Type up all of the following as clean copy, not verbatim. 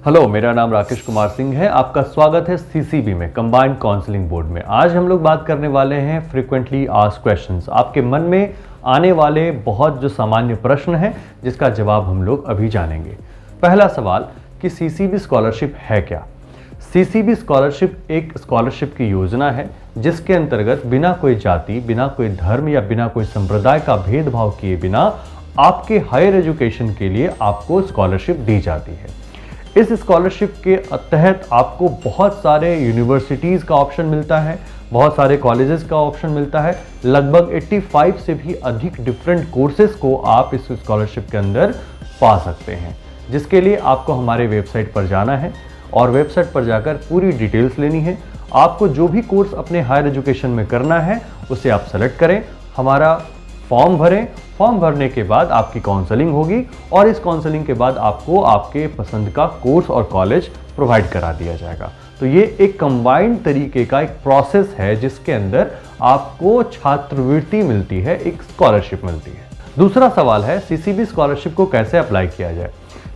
Hello, मेरा नाम राकेश कुमार सिंह है। आपका स्वागत है सीसीबी में, कंबाइंड काउंसलिंग बोर्ड में। आज हम लोग बात करने वाले हैं फ्रीक्वेंटली आस्क्ड क्वेश्चंस। आपके मन में आने वाले बहुत जो सामान्य प्रश्न हैं जिसका जवाब हम लोग अभी जानेंगे। पहला सवाल कि सीसीबी स्कॉलरशिप है क्या? सीसीबी स्कॉलरशिप एक स्कॉलरशिप की योजना है जिसके अंतर्गत बिना कोई जाति, बिना कोई धर्म या बिना कोई संप्रदाय का भेदभाव किए बिना आपके हायर एजुकेशन के लिए आपको स्कॉलरशिप दी जाती है। इस स्कॉलरशिप के तहत आपको बहुत सारे यूनिवर्सिटीज़ का ऑप्शन मिलता है, बहुत सारे कॉलेजेस का ऑप्शन मिलता है। लगभग 85 से भी अधिक डिफरेंट कोर्सेज को आप इस स्कॉलरशिप के अंदर पा सकते हैं, जिसके लिए आपको हमारे वेबसाइट पर जाना है और वेबसाइट पर जाकर पूरी डिटेल्स लेनी है। आपको जो भी कोर्स अपने हायर एजुकेशन में करना है उसे आप सेलेक्ट करें, हमारा फॉर्म भरें। फॉर्म भरने के बाद आपकी काउंसलिंग होगी और इस काउंसलिंग के बाद आपको आपके पसंद का कोर्स और कॉलेज प्रोवाइड करा दिया जाएगा। तो ये एक कंबाइंड तरीके का एक प्रोसेस है जिसके अंदर आपको छात्रवृत्ति मिलती है, एक स्कॉलरशिप मिलती है। दूसरा सवाल है सीसीबी स्कॉलरशिप को कैसे अप्लाई किया जाए।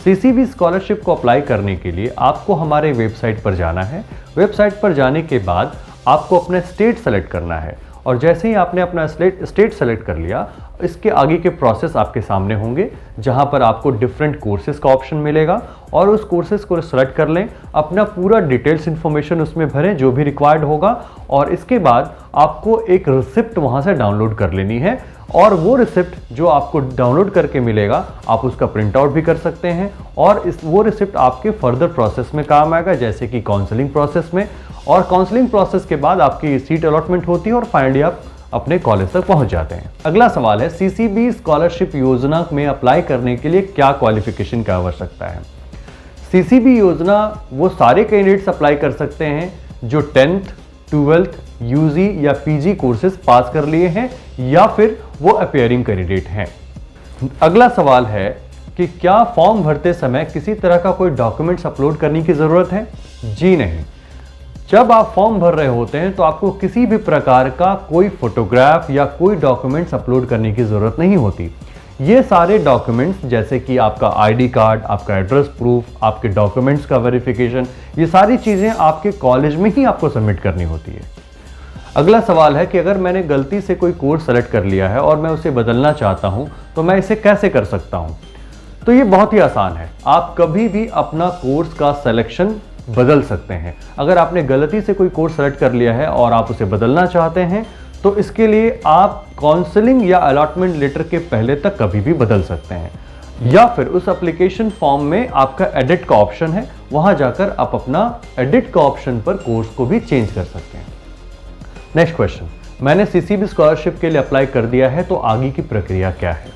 सीसीबी स्कॉलरशिप को अप्लाई करने के लिए आपको हमारे वेबसाइट पर जाना है। वेबसाइट पर जाने के बाद आपको अपना स्टेट सेलेक्ट करना है और जैसे ही आपने अपना स्टेट सेलेक्ट कर लिया, इसके आगे के प्रोसेस आपके सामने होंगे जहां पर आपको डिफरेंट कोर्सेज का ऑप्शन मिलेगा और उस कोर्सेज को सेलेक्ट कर लें, अपना पूरा डिटेल्स इंफॉर्मेशन उसमें भरें जो भी रिक्वायर्ड होगा और इसके बाद आपको एक रिसिप्ट वहां से डाउनलोड कर लेनी है और वो रिसिप्ट जो आपको डाउनलोड करके मिलेगा आप उसका प्रिंट आउट भी कर सकते हैं और वो रिसिप्ट आपके फर्दर प्रोसेस में काम आएगा, जैसे कि काउंसलिंग प्रोसेस में। और काउंसलिंग प्रोसेस के बाद आपकी सीट अलॉटमेंट होती है और फाइनली आप अपने कॉलेज तक पहुंच जाते हैं। अगला सवाल है सीसीबी स्कॉलरशिप योजना में अप्लाई करने के लिए क्या क्वालिफिकेशन की आवश्यकता है। सीसीबी योजना वो सारे कैंडिडेट्स अप्लाई कर सकते हैं जो 10th, 12th, यूजी या पीजी कोर्सेज पास कर लिए हैं या फिर वो अपीयरिंग कैंडिडेट हैं। अगला सवाल है कि क्या फॉर्म भरते समय किसी तरह का कोई डॉक्यूमेंट्स अपलोड करने की जरूरत है? जी नहीं। जब आप फॉर्म भर रहे होते हैं तो आपको किसी भी प्रकार का कोई फोटोग्राफ या कोई डॉक्यूमेंट्स अपलोड करने की जरूरत नहीं होती। ये सारे डॉक्यूमेंट्स जैसे कि आपका आईडी कार्ड, आपका एड्रेस प्रूफ, आपके डॉक्यूमेंट्स का वेरिफिकेशन, ये सारी चीज़ें आपके कॉलेज में ही आपको सबमिट करनी होती है। अगला सवाल है कि अगर मैंने गलती से कोई कोर्स सेलेक्ट कर लिया है और मैं उसे बदलना चाहता हूं तो मैं इसे कैसे कर सकता हूं? तो ये बहुत ही आसान है। आप कभी भी अपना कोर्स का सिलेक्शन बदल सकते हैं। अगर आपने गलती से कोई कोर्स सेलेक्ट कर लिया है और आप उसे बदलना चाहते हैं तो इसके लिए आप काउंसलिंग या अलॉटमेंट लेटर के पहले तक कभी भी बदल सकते हैं या फिर उस एप्लीकेशन फॉर्म में आपका एडिट का ऑप्शन है, वहां जाकर आप अपना एडिट का ऑप्शन पर कोर्स को भी चेंज कर सकते हैं। नेक्स्ट क्वेश्चन, मैंने सीसीबी स्कॉलरशिप के लिए अप्लाई कर दिया है तो आगे की प्रक्रिया क्या है?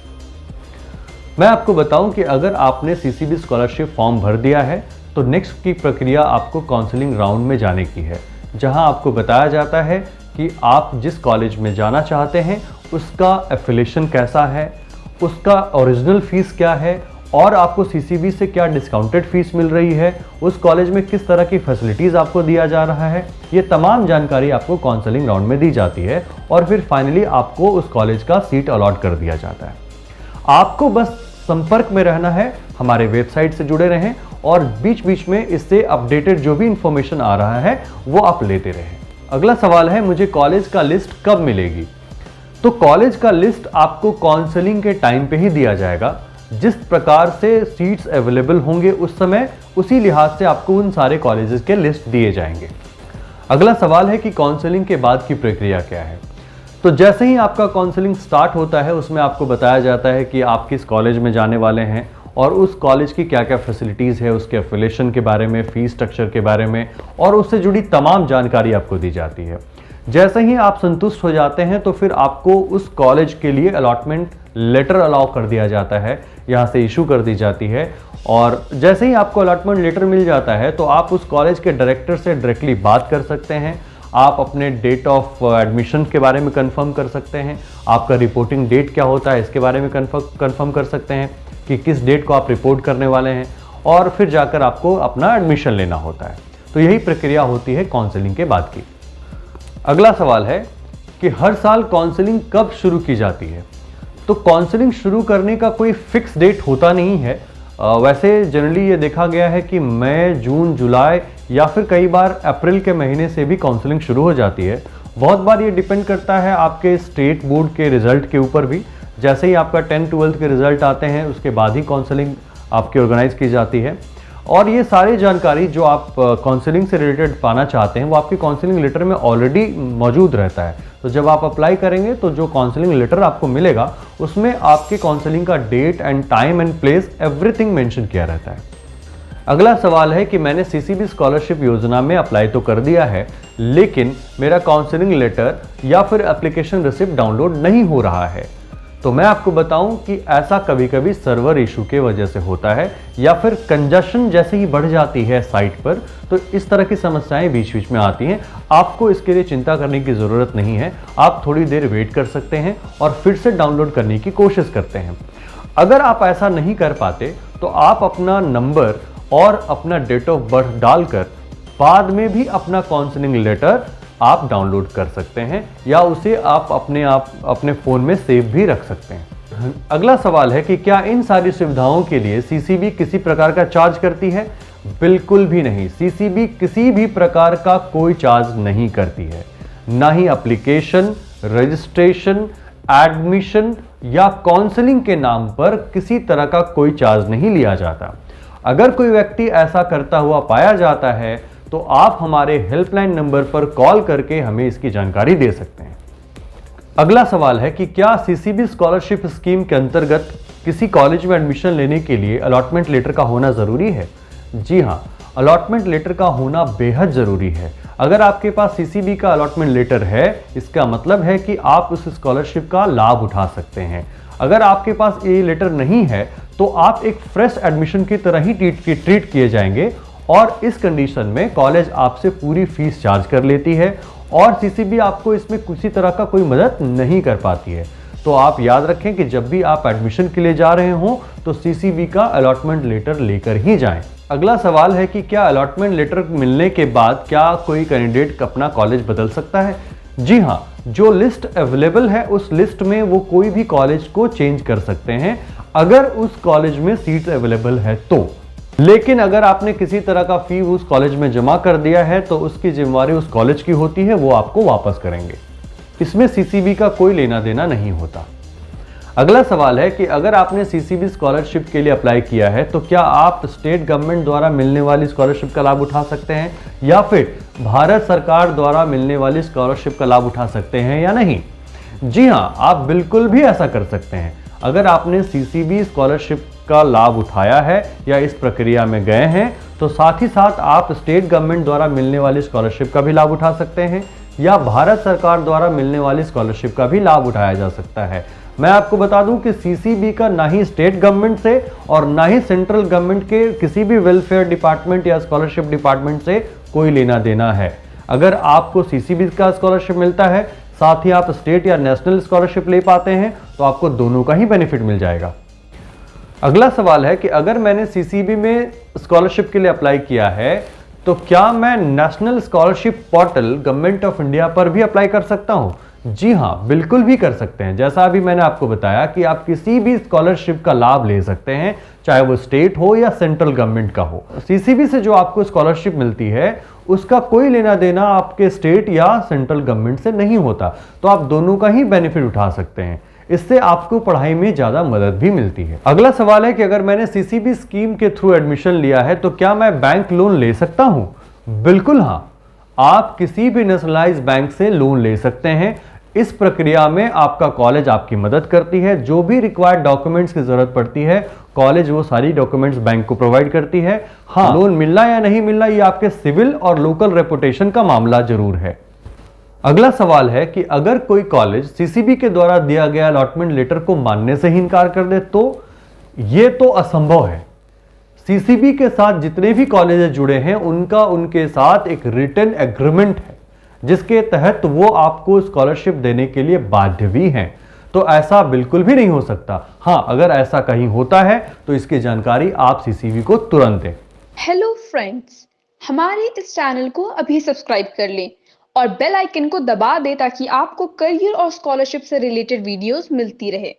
मैं आपको बताऊं कि अगर आपने सीसीबी स्कॉलरशिप फॉर्म भर दिया है तो नेक्स्ट की प्रक्रिया आपको काउंसलिंग राउंड में जाने की है, जहां आपको बताया जाता है कि आप जिस कॉलेज में जाना चाहते हैं उसका एफिलिएशन कैसा है, उसका ओरिजिनल फीस क्या है और आपको सीसीबी से क्या डिस्काउंटेड फीस मिल रही है, उस कॉलेज में किस तरह की फैसिलिटीज़ आपको दिया जा रहा है। ये तमाम जानकारी आपको काउंसलिंग राउंड में दी जाती है और फिर फाइनली आपको उस कॉलेज का सीट अलॉट कर दिया जाता है। आपको बस संपर्क में रहना है, हमारे वेबसाइट से जुड़े रहें और बीच बीच में इससे अपडेटेड जो भी इंफॉर्मेशन आ रहा है वो आप लेते रहें। अगला सवाल है मुझे कॉलेज का लिस्ट कब मिलेगी? तो कॉलेज का लिस्ट आपको काउंसलिंग के टाइम पे ही दिया जाएगा। जिस प्रकार से सीट्स अवेलेबल होंगे उस समय उसी लिहाज से आपको उन सारे कॉलेजेस के लिस्ट दिए जाएंगे। अगला सवाल है कि काउंसलिंग के बाद की प्रक्रिया क्या है। तो जैसे ही आपका काउंसलिंग स्टार्ट होता है उसमें आपको बताया जाता है कि आप किस कॉलेज में जाने वाले हैं और उस कॉलेज की क्या क्या फैसिलिटीज़ है, उसके एफिलिएशन के बारे में, फीस स्ट्रक्चर के बारे में और उससे जुड़ी तमाम जानकारी आपको दी जाती है। जैसे ही आप संतुष्ट हो जाते हैं तो फिर आपको उस कॉलेज के लिए अलॉटमेंट लेटर अलाउ कर दिया जाता है, यहाँ से इशू कर दी जाती है और जैसे ही आपको अलॉटमेंट लेटर मिल जाता है तो आप उस कॉलेज के डायरेक्टर से डायरेक्टली बात कर सकते हैं। आप अपने डेट ऑफ एडमिशन के बारे में कंफर्म कर सकते हैं, आपका रिपोर्टिंग डेट क्या होता है इसके बारे में कंफर्म कर सकते हैं कि किस डेट को आप रिपोर्ट करने वाले हैं और फिर जाकर आपको अपना एडमिशन लेना होता है। तो यही प्रक्रिया होती है काउंसलिंग के बाद की। अगला सवाल है कि हर साल काउंसलिंग कब शुरू की जाती है। तो काउंसलिंग शुरू करने का कोई फिक्स डेट होता नहीं है। वैसे जनरली ये देखा गया है कि मई, जून, जुलाई या फिर कई बार अप्रैल के महीने से भी काउंसलिंग शुरू हो जाती है। बहुत बार ये डिपेंड करता है आपके स्टेट बोर्ड के रिजल्ट के ऊपर भी। जैसे ही आपका 10-12 के रिजल्ट आते हैं उसके बाद ही काउंसलिंग आपकी ऑर्गेनाइज की जाती है। और ये सारी जानकारी जो आप काउंसलिंग से रिलेटेड पाना चाहते हैं वो आपकी काउंसलिंग लेटर में ऑलरेडी मौजूद रहता है। तो जब आप अप्लाई करेंगे तो जो काउंसलिंग लेटर आपको मिलेगा उसमें आपके काउंसलिंग का date and time and place everything mention किया रहता है। अगला सवाल है कि मैंने सीसीबी स्कॉलरशिप योजना में अप्लाई तो कर दिया है, लेकिन मेरा काउंसलिंग लेटर या फिर एप्लीकेशन रिसिप्ट डाउनलोड नहीं हो रहा है। तो मैं आपको बताऊं कि ऐसा कभी कभी सर्वर इशू के वजह से होता है या फिर कंजेशन जैसे ही बढ़ जाती है साइट पर, तो इस तरह की समस्याएं बीच बीच में आती हैं। आपको इसके लिए चिंता करने की ज़रूरत नहीं है। आप थोड़ी देर वेट कर सकते हैं और फिर से डाउनलोड करने की कोशिश करते हैं। अगर आप ऐसा नहीं कर पाते तो आप अपना नंबर और अपना डेट ऑफ बर्थ डालकर बाद में भी अपना काउंसलिंग लेटर आप डाउनलोड कर सकते हैं या उसे आप अपने फ़ोन में सेव भी रख सकते हैं। अगला सवाल है कि क्या इन सारी सुविधाओं के लिए सीसीबी किसी प्रकार का चार्ज करती है? बिल्कुल भी नहीं। सीसीबी किसी भी प्रकार का कोई चार्ज नहीं करती है। ना ही एप्लीकेशन, रजिस्ट्रेशन, एडमिशन या काउंसलिंग के नाम पर किसी तरह का कोई चार्ज नहीं लिया जाता। अगर कोई व्यक्ति ऐसा करता हुआ पाया जाता है तो आप हमारे हेल्पलाइन नंबर पर कॉल करके हमें इसकी जानकारी दे सकते हैं। अगला सवाल है कि क्या सीसीबी स्कॉलरशिप स्कीम के अंतर्गत किसी कॉलेज में एडमिशन लेने के लिए अलॉटमेंट लेटर का होना ज़रूरी है? जी हाँ, अलॉटमेंट लेटर का होना बेहद ज़रूरी है। अगर आपके पास सीसीबी का अलॉटमेंट लेटर है, इसका मतलब है कि आप उस स्कॉलरशिप का लाभ उठा सकते हैं। अगर आपके पास ये लेटर नहीं है तो आप एक फ्रेश एडमिशन की तरह ही ट्रीट किए जाएंगे और इस कंडीशन में कॉलेज आपसे पूरी फीस चार्ज कर लेती है और सीसीबी आपको इसमें किसी तरह का कोई मदद नहीं कर पाती है। तो आप याद रखें कि जब भी आप एडमिशन के लिए जा रहे हों तो सीसीबी का अलॉटमेंट लेटर लेकर ही जाएं। अगला सवाल है कि क्या अलॉटमेंट लेटर मिलने के बाद क्या कोई कैंडिडेट अपना कॉलेज बदल सकता है? जी हाँ, जो लिस्ट अवेलेबल है उस लिस्ट में वो कोई भी कॉलेज को चेंज कर सकते हैं अगर उस कॉलेज में सीट अवेलेबल है तो। लेकिन अगर आपने किसी तरह का फी उस कॉलेज में जमा कर दिया है तो उसकी जिम्मेवारी उस कॉलेज की होती है, वो आपको वापस करेंगे। इसमें सीसीबी का कोई लेना देना नहीं होता। अगला सवाल है कि अगर आपने सीसीबी स्कॉलरशिप के लिए अप्लाई किया है तो क्या आप स्टेट गवर्नमेंट द्वारा मिलने वाली स्कॉलरशिप का लाभ उठा सकते हैं या फिर भारत सरकार द्वारा मिलने वाली स्कॉलरशिप का लाभ उठा सकते हैं या नहीं? जी हाँ, आप बिल्कुल भी ऐसा कर सकते हैं। अगर आपने सीसीबी स्कॉलरशिप का लाभ उठाया है या इस प्रक्रिया में गए हैं तो साथ ही साथ आप स्टेट गवर्नमेंट द्वारा मिलने वाली स्कॉलरशिप का भी लाभ उठा सकते हैं या भारत सरकार द्वारा मिलने वाली स्कॉलरशिप का भी लाभ उठाया जा सकता है। मैं आपको बता दूं कि सीसीबी का ना ही स्टेट गवर्नमेंट से और ना ही सेंट्रल गवर्नमेंट के किसी भी वेलफेयर डिपार्टमेंट या स्कॉलरशिप डिपार्टमेंट से कोई लेना देना है। अगर आपको सीसीबी का स्कॉलरशिप मिलता है, साथ ही आप स्टेट या नेशनल स्कॉलरशिप ले पाते हैं, तो आपको दोनों का ही बेनिफिट मिल जाएगा। अगला सवाल है कि अगर मैंने सीसीबी में स्कॉलरशिप के लिए अप्लाई किया है तो क्या मैं national scholarship portal government of India पर भी अप्लाई कर सकता हूं? जी हाँ, बिल्कुल भी कर सकते हैं। जैसा अभी मैंने आपको बताया कि आप किसी भी स्कॉलरशिप का लाभ ले सकते हैं, चाहे वो स्टेट हो या सेंट्रल गवर्नमेंट का हो। सीसीबी से जो आपको स्कॉलरशिप मिलती है उसका कोई लेना देना आपके स्टेट या सेंट्रल गवर्नमेंट से नहीं होता, तो आप दोनों का ही बेनिफिट उठा सकते हैं। इससे आपको पढ़ाई में ज्यादा मदद भी मिलती है। अगला सवाल है कि अगर मैंने सीसीबी स्कीम के थ्रू एडमिशन लिया है तो क्या मैं बैंक लोन ले सकता हूं? बिल्कुल हाँ, आप किसी भी नेशनलाइज बैंक से लोन ले सकते हैं। इस प्रक्रिया में आपका कॉलेज आपकी मदद करती है। जो भी रिक्वायर्ड डॉक्यूमेंट्स की जरूरत पड़ती है कॉलेज वो सारी डॉक्यूमेंट्स बैंक को प्रोवाइड करती है। हाँ, लोन मिलना या नहीं मिलना ये आपके सिविल और लोकल रेपुटेशन का मामला जरूर है। अगला सवाल है कि अगर कोई कॉलेज सीसीबी के द्वारा दिया गया अलॉटमेंट लेटर को मानने से ही इनकार कर दे तो यह तो असंभव है। सीसीबी के साथ जितने भी कॉलेज जुड़े हैं उनका उनके साथ एक रिटन एग्रीमेंट है जिसके तहत वो आपको स्कॉलरशिप देने के लिए बाध्य भी हैं। तो ऐसा बिल्कुल भी नहीं हो सकता। हाँ, अगर ऐसा कहीं होता है तो इसकी जानकारी आप सीसीबी को तुरंत दें। हेलो फ्रेंड्स, हमारे इस चैनल को अभी सब्सक्राइब कर लें और बेल आइकन को दबा दें ताकि आपको करियर और स्कॉलरशिप से रिलेटेड वीडियोस मिलती रहे।